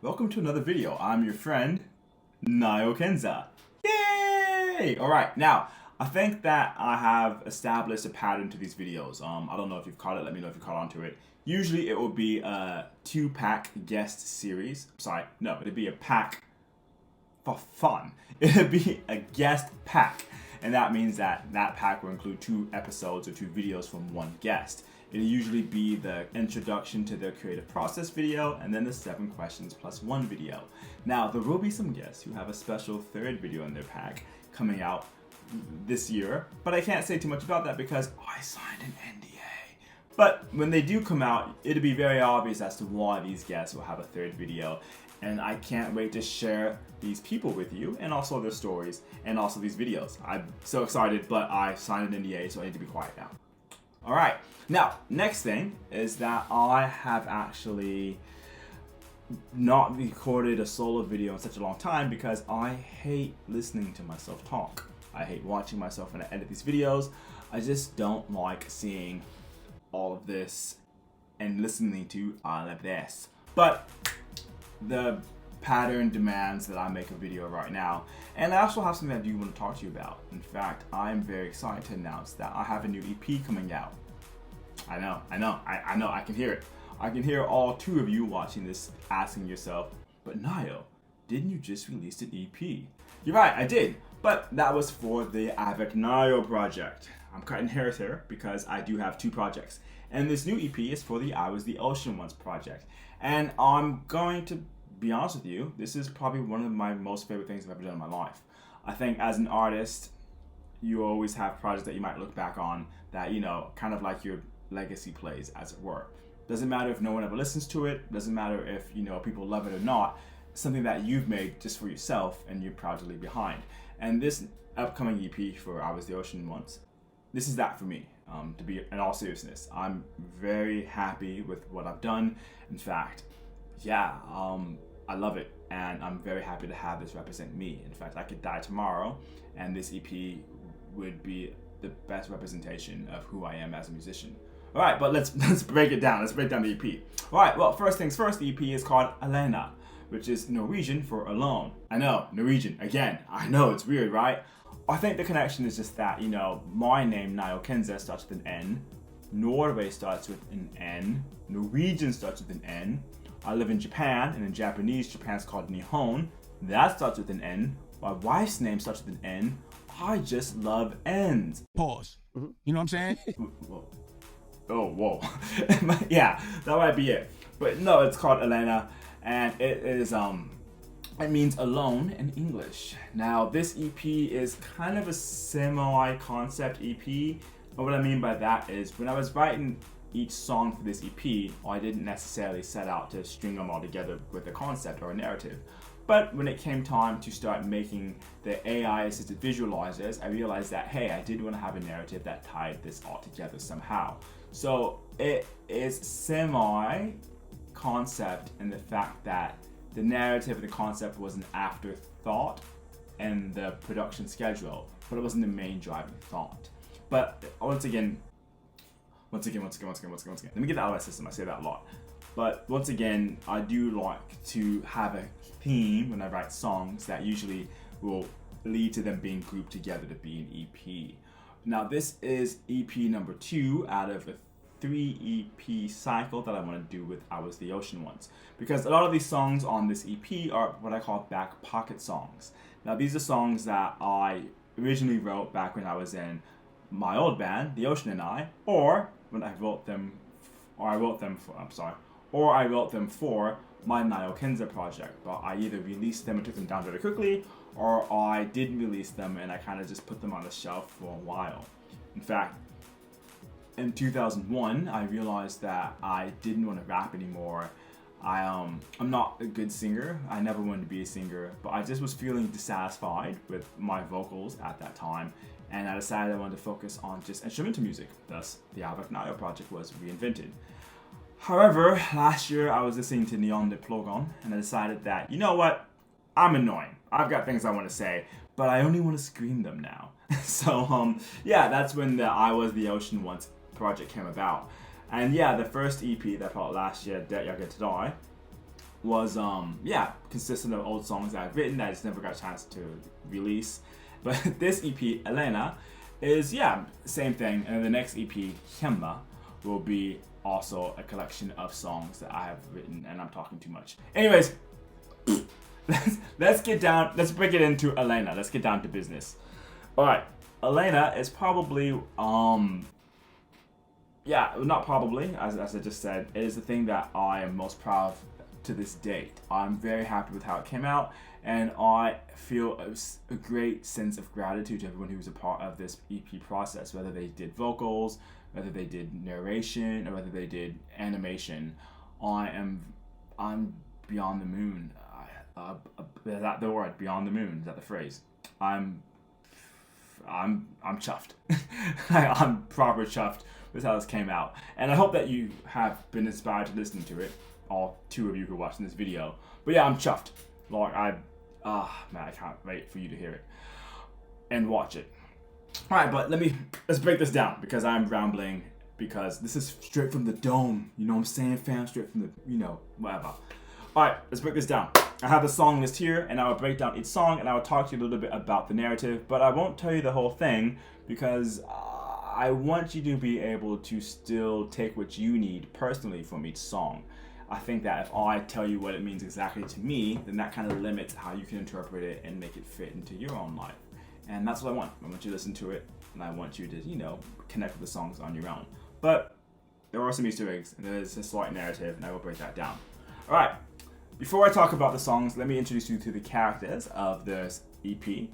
Welcome to another video. I'm your friend, Nayo Kenza. Yay! Alright, now, I think that I have established a pattern to these videos. I don't know if you've caught it, let me know if you caught on to it. Usually it will be a 2-pack guest series. Sorry, no, it'd be a pack for fun. It'd be a guest pack. And that means that that pack will include 2 episodes or 2 videos from one guest. It'll usually be the introduction to their creative process video and then the 7 questions plus 1 video. Now, there will be some guests who have a special 3rd video in their pack coming out this year, but I can't say too much about that because I signed an NDA. But when they do come out, it'll be very obvious as to why these guests will have a 3rd video. And I can't wait to share these people with you and also their stories and also these videos. I'm so excited, but I signed an NDA, so I need to be quiet now. All right, now, next thing is that I have actually not recorded a solo video in such a long time because I hate listening to myself talk. I hate watching myself when I edit these videos. I just don't like seeing all of this and listening to all of this. But the pattern demands that I make a video right now. And I also have something I do want to talk to you about. In fact, I'm very excited to announce that I have a new EP coming out. I know, I can hear it. I can hear all 2 of you watching this asking yourself, but Nayo, didn't you just release an EP? You're right, I did, but that was for the Avec Nayo project. I'm cutting hairs here because I do have 2 projects. And this new EP is for the I Was the Ocean Once project. And I'm going to be honest with you, this is probably one of my most favorite things I've ever done in my life. I think as an artist, you always have projects that you might look back on that, you know, kind of like your legacy plays, as it were. Doesn't matter if no one ever listens to it, doesn't matter if, you know, people love it or not, something that you've made just for yourself and you're proud to leave behind. And this upcoming EP for I Was the Ocean Once, this is that for me. To be in all seriousness, I'm very happy with what I've done. In fact, yeah, I love it, and I'm very happy to have this represent me. In fact, I could die tomorrow, and this EP would be the best representation of who I am as a musician. All right, but let's break it down. Let's break down the EP. All right, well, first things first, the EP is called Alene, which is Norwegian for alone. I know, Norwegian, again, I know, it's weird, right? I think the connection is just that, you know, my name, Nayo Kenza, starts with an N. Norway starts with an N. Norwegian starts with an N. I live in Japan, and in Japanese, Japan's called Nihon. That starts with an N. My wife's name starts with an N. I just love N's. Pause. You know what I'm saying? Whoa. Oh, whoa. Yeah, that might be it. But no, it's called Alene, and it is, it means alone in English. Now, this EP is kind of a semi-concept EP. And what I mean by that is when I was writing each song for this EP, I didn't necessarily set out to string them all together with a concept or a narrative. But when it came time to start making the AI-assisted visualizers, I realized that, hey, I did want to have a narrative that tied this all together somehow. So it is semi-concept in the fact that the narrative and the concept was an afterthought in the production schedule, but it wasn't the main driving thought. But once again, let me get that out of my system. I say that a lot. But once again, I do like to have a theme when I write songs that usually will lead to them being grouped together to be an EP. Now, this is EP number 2 out of a 3 EP cycle that I want to do with I Was the Ocean Once. Because a lot of these songs on this EP are what I call back pocket songs. Now, these are songs that I originally wrote back when I was in my old band, The Ocean and I, or when I wrote them for my Nayo Kenza project, but I either released them and took them down very quickly, or I didn't release them and I kind of just put them on the shelf for a while. In fact, in 2001, I realized that I didn't want to rap anymore. I'm not a good singer. I never wanted to be a singer, but I just was feeling dissatisfied with my vocals at that time, and I decided I wanted to focus on just instrumental music. Thus, the Avec Nayo project was reinvented. However, last year I was listening to Neon de Plogon, and I decided that, you know what, I'm annoying. I've got things I want to say, but I only want to scream them now. So, yeah, that's when the I Was the Ocean Once project came about. And yeah, the first EP that I put out last year, Det Jag Get To Die, was yeah, consistent of old songs that I've written that I just never got a chance to release. But this EP, Alene, is yeah, same thing. And the next EP, Hemma, will be also a collection of songs that I have written, and I'm talking too much. Anyways, let's break it into Alene. Let's get down to business. Alright, Alene is probably yeah, not probably, as I just said, it is the thing that I am most proud of to this date. I'm very happy with how it came out, and I feel a great sense of gratitude to everyone who was a part of this EP process, whether they did vocals, whether they did narration, or whether they did animation. I'm beyond the moon. Is that the word? Beyond the moon? Is that the phrase? I'm chuffed. I'm proper chuffed with how this came out, and I hope that you have been inspired to listen to it. All two of you who are watching this video. But yeah, I'm chuffed. Like man, I can't wait for you to hear it and watch it. Alright, but let's break this down, because I'm rambling, because this is straight from the dome. You know what I'm saying, fam? Straight from the, whatever. Alright, let's break this down. I have the song list here, and I will break down each song, and I will talk to you a little bit about the narrative, but I won't tell you the whole thing, because I want you to be able to still take what you need personally from each song. I think that if I tell you what it means exactly to me, then that kind of limits how you can interpret it and make it fit into your own life. And that's what I want. I want you to listen to it, and I want you to, connect with the songs on your own. But there are some Easter eggs, and there's a slight narrative, and I will break that down. Alright, before I talk about the songs, let me introduce you to the characters of this EP.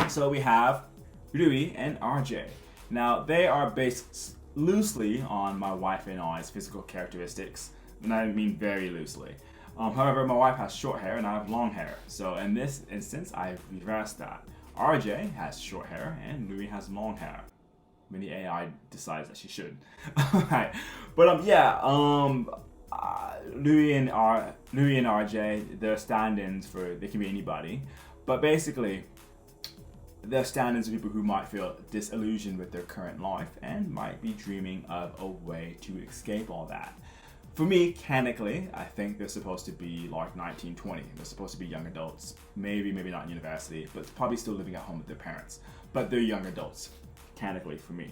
So we have Rui and RJ. Now, they are based loosely on my wife and I's physical characteristics, and I mean very loosely. However, my wife has short hair and I have long hair, so in this instance, I've reversed that. RJ has short hair and Louis has long hair. When the AI decides that she should. Alright, but Louis and RJ, they're stand-ins for, they can be anybody, but basically, they're stand-ins for people who might feel disillusioned with their current life and might be dreaming of a way to escape all that. For me, canonically, I think they're supposed to be like 19, 20. They're supposed to be young adults. Maybe not in university, but probably still living at home with their parents. But they're young adults, canonically for me.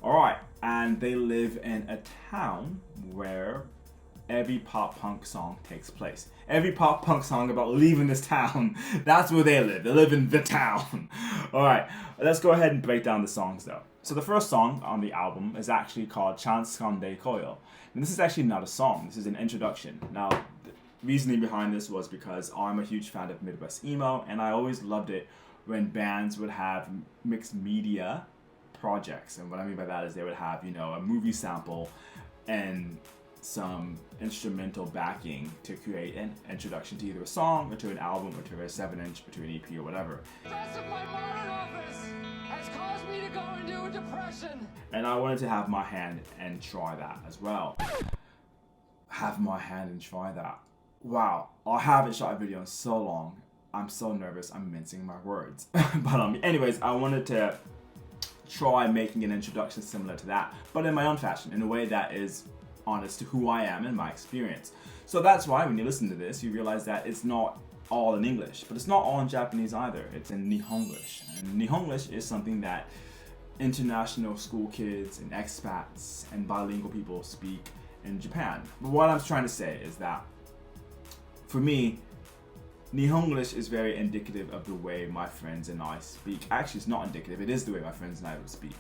Alright, and they live in a town where every pop punk song takes place. Every pop punk song about leaving this town, that's where they live. They live in the town. Alright, let's go ahead and break down the songs though. So the first song on the album is actually called Chance Skande Koyo. And this is actually not a song, this is an introduction. Now, the reasoning behind this was because I'm a huge fan of Midwest emo, and I always loved it when bands would have mixed media projects. And what I mean by that is they would have, a movie sample and some instrumental backing to create an introduction to either a song or to an album or to a 7-inch or to an EP or whatever. And I wanted to have my hand and try that as well. Have my hand and try that. Wow, I haven't shot a video in so long. I'm so nervous, I'm mincing my words. But anyways, I wanted to try making an introduction similar to that, but in my own fashion, in a way that is honest to who I am and my experience. So that's why when you listen to this, you realize that it's not all in English, but it's not all in Japanese either. It's in Nihonglish. And Nihonglish is something that international school kids and expats and bilingual people speak in Japan. But what I'm trying to say is that for me, Nihonglish is very indicative of the way my friends and I speak. Actually, it's not indicative, it is the way my friends and I would speak.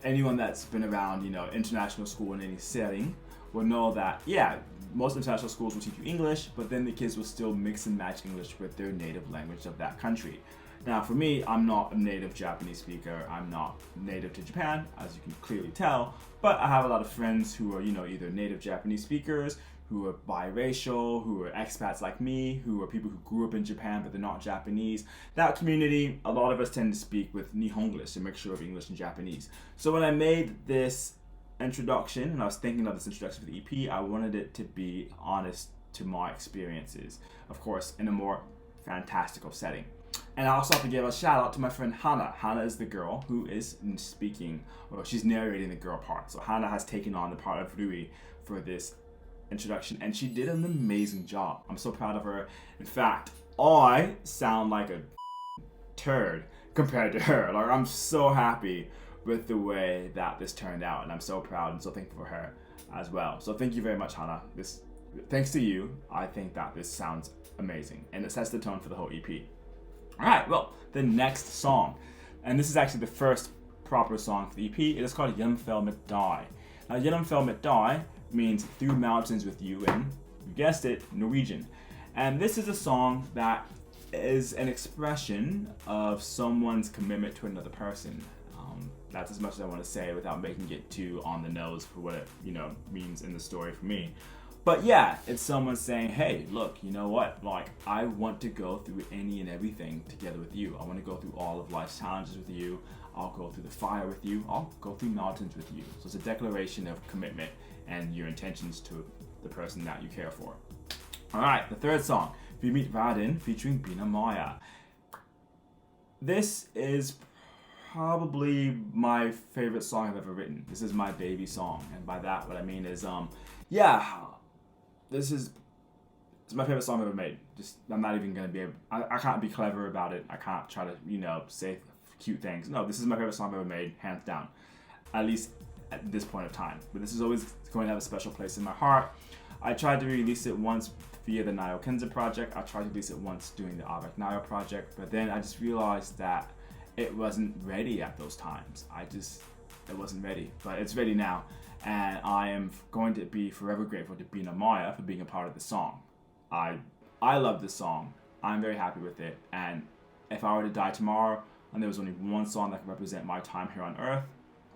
Anyone that's been around, international school in any setting will know that, yeah, most international schools will teach you English, but then the kids will still mix and match English with their native language of that country. Now, for me, I'm not a native Japanese speaker. I'm not native to Japan, as you can clearly tell, but I have a lot of friends who are, either native Japanese speakers, who are biracial, who are expats like me, who are people who grew up in Japan but they're not Japanese. That community, a lot of us tend to speak with Nihonglish, a mixture of English and Japanese. So when I made this introduction, and I was thinking of this introduction for the EP, I wanted it to be honest to my experiences, of course, in a more fantastical setting. And I also have to give a shout out to my friend Hana. Hana is the girl who is speaking, or she's narrating the girl part. So Hana has taken on the part of Rui for this introduction, and she did an amazing job. I'm so proud of her. In fact, I sound like a turd compared to her. Like, I'm so happy with the way that this turned out, and I'm so proud and so thankful for her as well. So thank you very much, Hannah. Thanks to you, I think that this sounds amazing, and it sets the tone for the whole EP. All right, well, the next song, and this is actually the first proper song for the EP. It is called Gjennomfør mit deg. Now, Gjennomfør mit deg means through mountains with you in, you guessed it, Norwegian. And this is a song that is an expression of someone's commitment to another person. That's as much as I want to say without making it too on the nose for what it means in the story for me. But yeah, it's someone saying, hey, look, you know what? Like, I want to go through any and everything together with you. I want to go through all of life's challenges with you. I'll go through the fire with you. I'll go through mountains with you. So it's a declaration of commitment and your intentions to the person that you care for. All right, the third song, Vi mit verden, featuring Bina Maya. This is probably my favorite song I've ever written. This is my baby song, and by that what I mean is, it's my favorite song I've ever made. I'm not even gonna be able, I can't be clever about it. I can't try to, say cute things. No, this is my favorite song I've ever made, hands down. At least at this point of time. But this is always going to have a special place in my heart. I tried to release it once via the Nayo Kenza project. I tried to release it once doing the Avec Nayo project, but then I just realized that it wasn't ready at those times. It wasn't ready, but it's ready now. And I am going to be forever grateful to Bina Maya for being a part of the song. I love this song. I'm very happy with it. And if I were to die tomorrow and there was only one song that could represent my time here on Earth,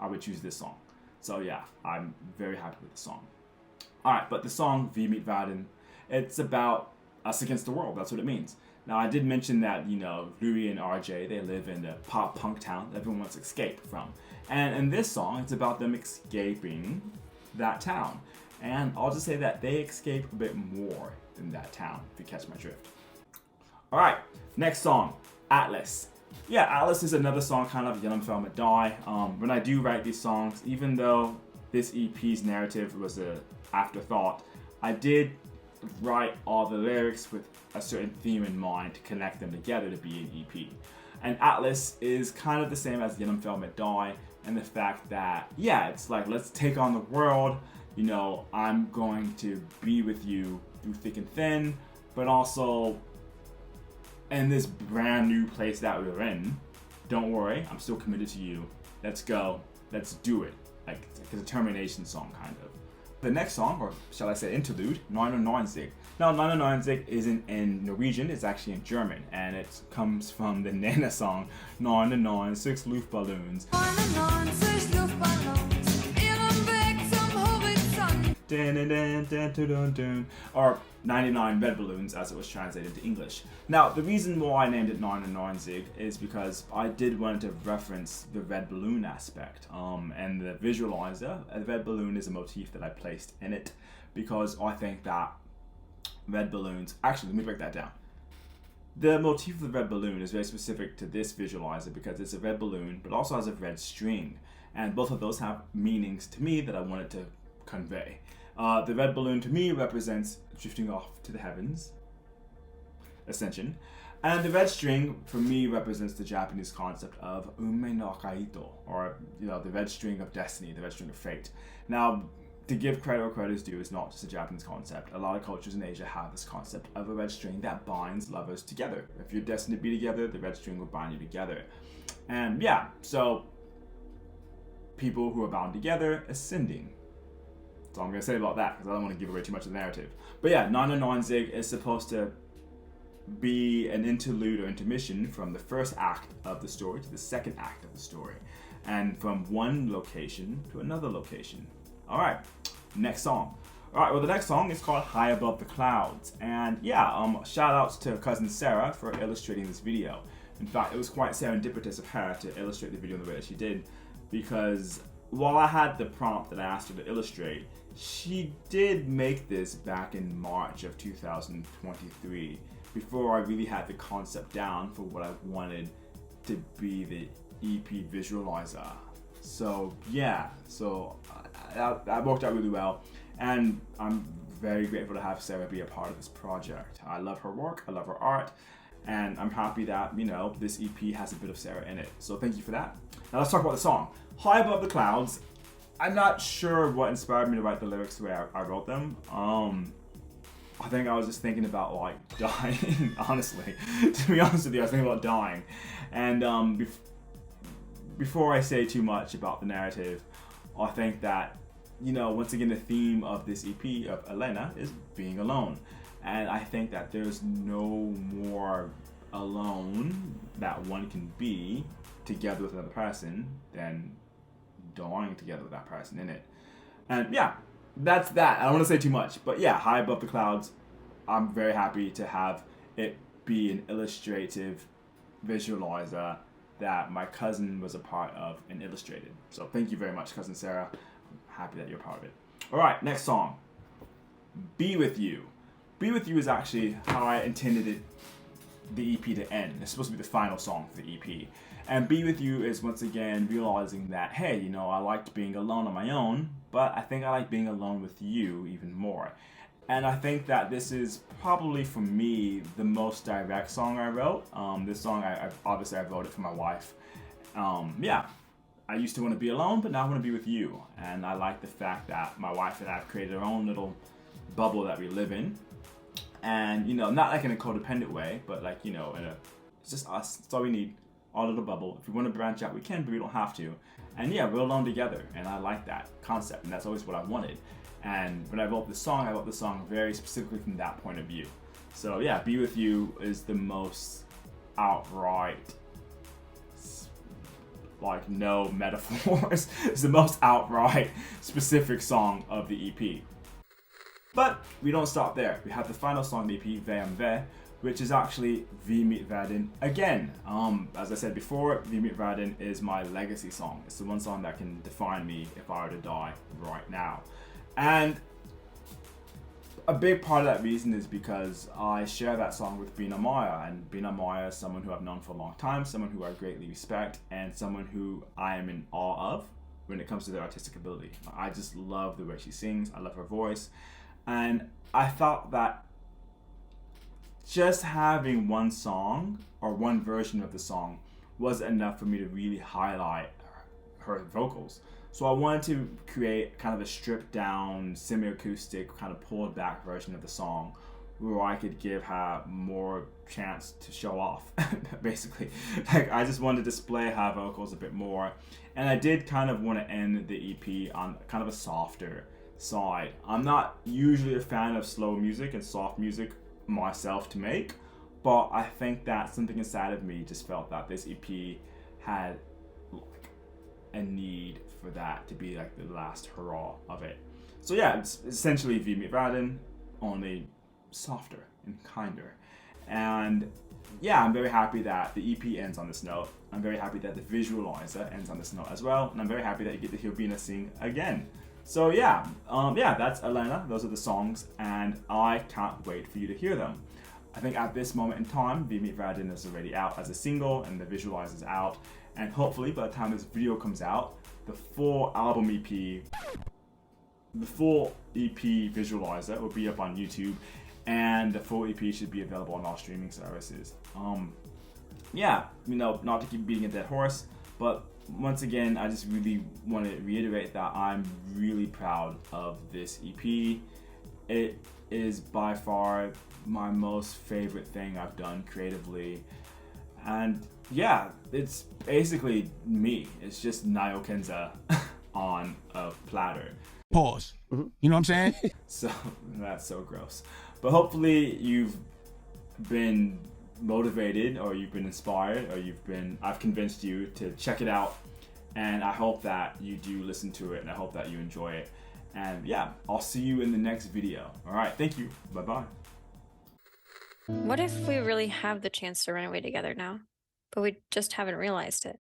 I would choose this song. So yeah, I'm very happy with the song. Alright, but the song Vi mit verden, it's about us against the world. That's what it means. Now, I did mention that, Louis and RJ, they live in the pop punk town that everyone wants to escape from. And in this song, it's about them escaping that town. And I'll just say that they escape a bit more than that town, if you catch my drift. All right, next song, Atlas. Yeah, Atlas is another song kind of Gjennomfør mit deg. When I do write these songs, even though this EP's narrative was an afterthought, I did write all the lyrics with a certain theme in mind to connect them together to be an EP. And Atlas is kind of the same as Gjennomfør mit deg, and the fact that, yeah, it's like, let's take on the world. I'm going to be with you through thick and thin, but also in this brand new place that we're in, don't worry, I'm still committed to you. Let's go. Let's do it. Like, it's a determination song, kind of. The next song, or shall I say interlude, 99. Now, 99 isn't in Norwegian, it's actually in German, and it comes from the Nena song, 99 Luftballons. 99 Luftballons, ihren Weg zum Horizont. Or 99 red balloons, as it was translated into English. Now, the reason why I named it 99 is because I did want to reference the red balloon aspect. And the visualizer, a red balloon is a motif that I placed in it because I think that red balloons, actually, let me break that down. The motif of the red balloon is very specific to this visualizer because it's a red balloon, but also has a red string. And both of those have meanings to me that I wanted to convey. The red balloon to me represents drifting off to the heavens, ascension. And the red string for me represents the Japanese concept of ume no kaito, or the red string of destiny, the red string of fate. Now, to give credit where credit is due, is not just a Japanese concept. A lot of cultures in Asia have this concept of a red string that binds lovers together. If you're destined to be together, the red string will bind you together. And yeah, so people who are bound together, ascending. That's all I'm going to say about that, because I don't want to give away too much of the narrative. But yeah, 99 is supposed to be an interlude or intermission from the first act of the story to the second act of the story, and from one location to another location. All right, next song. All right, well, the next song is called High Above the Clouds. And yeah, shout outs to cousin Sarah for illustrating this video. In fact, it was quite serendipitous of her to illustrate the video in the way that she did, because while I had the prompt that I asked her to illustrate, she did make this back in March of 2023, before I really had the concept down for what I wanted to be the EP visualizer. So yeah, that worked out really well, and I'm very grateful to have Sarah be a part of this project. I love her work, I love her art, and I'm happy that, you know, this EP has a bit of Sarah in it. So thank you for that. Now let's talk about the song. High Above the Clouds. I'm not sure what inspired me to write the lyrics the way I wrote them. I think I was just thinking about like dying, honestly. To be honest with you, I was thinking about dying. And before I say too much about the narrative, I think that, you know, once again, the theme of this EP of Alene is being alone. And I think that there's no more alone that one can be together with another person than dying together with that person in it. And yeah, that's that. I don't want to say too much, but yeah, High Above the Clouds, I'm very happy to have it be an illustrative visualizer that my cousin was a part of and illustrated. So thank you very much, Cousin Sarah. I'm happy that you're part of it. All right, next song, Be With You. Be With You is actually how I intended the EP to end. It's supposed to be the final song for the EP. And Be With You is once again realizing that, hey, you know, I liked being alone on my own, but I think I like being alone with you even more. And I think that this is probably, for me, the most direct song I wrote. This song, I obviously I wrote it for my wife. Yeah, I used to want to be alone, but now I want to be with you. And I like the fact that my wife and I have created our own little bubble that we live in. And, you know, not like in a codependent way, but like, you know, it's just us. That's all we need. Our little bubble. If we want to branch out, we can, but we don't have to. And yeah, we're alone together. And I like that concept. And that's always what I wanted. And when I wrote the song very specifically from that point of view. So yeah, Be With You is the most outright, like no metaphors, it's the most outright specific song of the EP. But we don't stop there. We have the final song of the EP, Ve om Ve, which is actually Vi Mitt Världen again. As I said before, Vi Mitt Världen is my legacy song. It's the one song that can define me if I were to die right now. And a big part of that reason is because I share that song with Bina Maya, and Bina Maya is someone who I've known for a long time, someone who I greatly respect, and someone who I am in awe of when it comes to their artistic ability. I just love the way she sings, I love her voice, and I thought that just having one song or one version of the song was enough for me to really highlight her vocals. So I wanted to create kind of a stripped down, semi-acoustic, kind of pulled back version of the song where I could give her more chance to show off, basically. Like, I just wanted to display her vocals a bit more. And I did kind of want to end the EP on kind of a softer side. I'm not usually a fan of slow music and soft music myself to make, but I think that something inside of me just felt that this EP had like a need for that to be like the last hurrah of it. So yeah, it's essentially Vi Mitt Världen, only softer and kinder. And yeah, I'm very happy that the EP ends on this note. I'm very happy that the visualizer ends on this note as well. And I'm very happy that you get to hear Bina sing again. So yeah, that's Alene. Those are the songs, and I can't wait for you to hear them. I think at this moment in time, Vi Mitt Världen is already out as a single, and the visualizer is out. And hopefully, by the time this video comes out, the full album EP, the full EP visualizer will be up on YouTube, and the full EP should be available on all streaming services. Yeah, you know, not to keep beating a dead horse, but once again, I just really want to reiterate that I'm really proud of this EP. It is by far my most favorite thing I've done creatively. And yeah, it's basically me. It's just Nayo Kenza on a platter. Pause. You know what I'm saying? So that's so gross. But hopefully you've been motivated, or you've been inspired, or I've convinced you to check it out. And I hope that you do listen to it, and I hope that you enjoy it. And yeah, I'll see you in the next video. All right, thank you. Bye-bye. What if we really have the chance to run away together now, but we just haven't realized it?